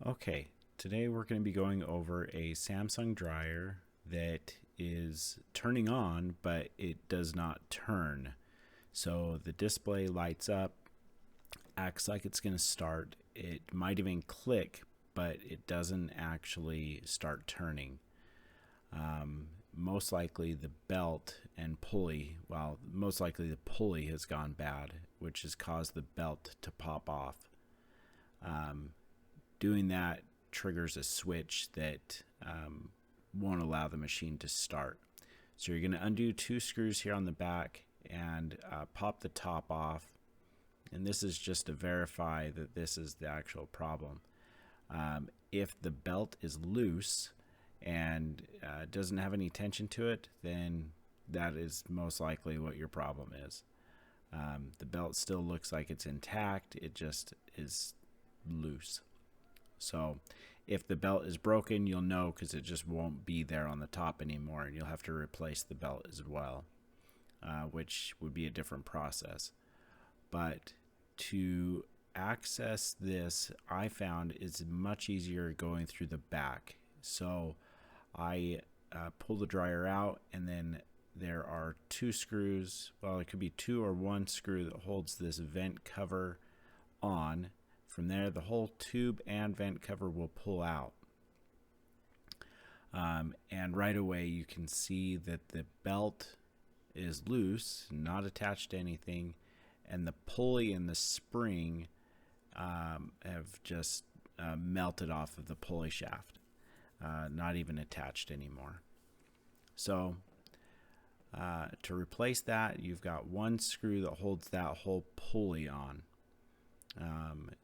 Okay, today we're going to be going over a Samsung dryer that is turning on, but it does not turn. So the display lights up, acts like it's going to start. It might even click, but it doesn't actually start turning. Most likely the belt and pulley, well, most likely the pulley has gone bad, which has caused the belt to pop off. Doing that triggers a switch that won't allow the machine to start. So you're going to undo two screws here on the back and pop the top off. And this is just to verify that this is the actual problem. If the belt is loose and doesn't have any tension to it, then that is most likely what your problem is. The belt still looks like it's intact, it just is loose. So if the belt is broken, you'll know because it just won't be there on the top anymore, and you'll have to replace the belt as well, which would be a different process. But to access this, I found it's much easier going through the back. So I pull the dryer out, and then there are two screws. Well, it could be two or one screw that holds this vent cover on. From there, the whole tube and vent cover will pull out. And right away, you can see that the belt is loose, not attached to anything, and the pulley and the spring have just melted off of the pulley shaft, not even attached anymore. So to replace that, you've got one screw that holds that whole pulley on.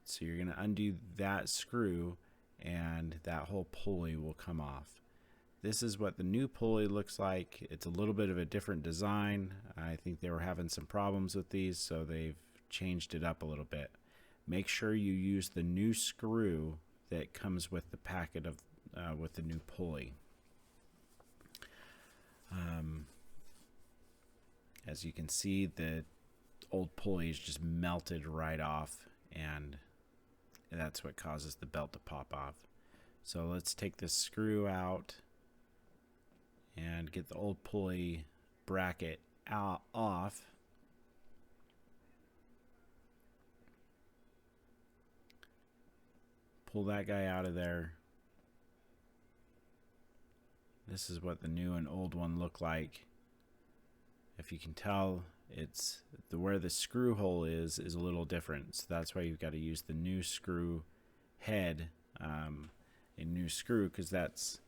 So you're going to undo that screw and that whole pulley will come off. This is what the new pulley looks like. It's a little bit of a different design. I think they were having some problems with these, so they've changed it up a little bit. Make sure you use the new screw that comes with the packet of with the new pulley. As you can see, the old pulley is just melted right off, and that's what causes the belt to pop off. So let's take this screw out and get the old pulley bracket off. Pull that guy out of there. This is what the new and old one look like. If you can tell, it's where the screw hole is a little different, so that's why you've got to use the new screw head, a new screw, because that's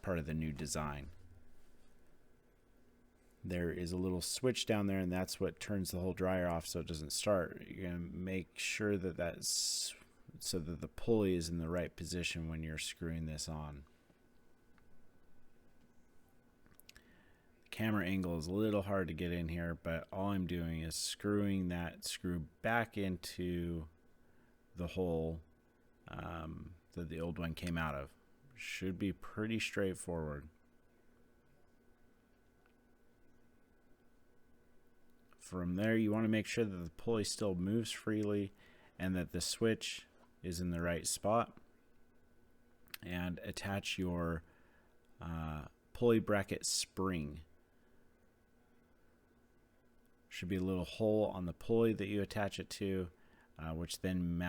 part of the new design. There is a little switch down there, and that's what turns the whole dryer off so it doesn't start. You're going to make sure that that's so that the pulley is in the right position when you're screwing this on. Camera angle is a little hard to get in here, but all I'm doing is screwing that screw back into the hole that the old one came out of. Should be pretty straightforward. From there, you want to make sure that the pulley still moves freely and that the switch is in the right spot, and attach your pulley bracket spring. Should be a little hole on the pulley that you attach it to, which then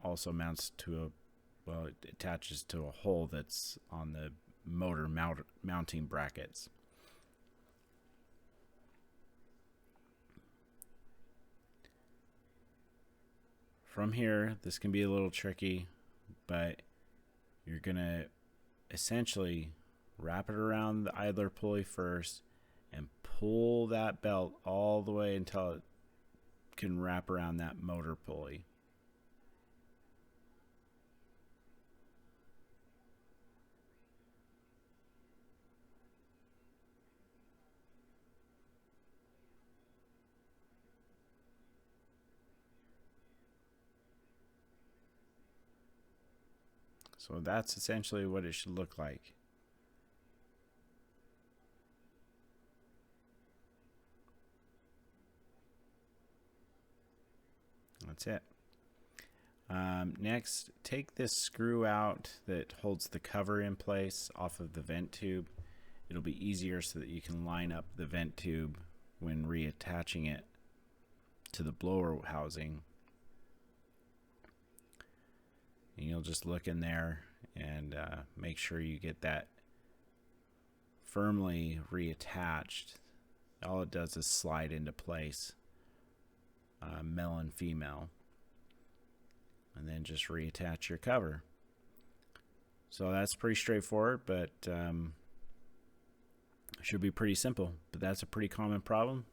also mounts to it attaches to a hole that's on the motor mounting brackets. From here, this can be a little tricky, but you're gonna essentially wrap it around the idler pulley first and pull that belt all the way until it can wrap around that motor pulley. So that's essentially what it should look like. That's it. Next, take this screw out that holds the cover in place off of the vent tube. It'll be easier so that you can line up the vent tube when reattaching it to the blower housing. And you'll just look in there and make sure you get that firmly reattached. All it does is slide into place, male and female, and then just reattach your cover. So that's pretty straightforward, but should be pretty simple. But that's a pretty common problem.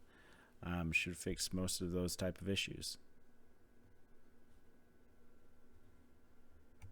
Should fix most of those type of issues.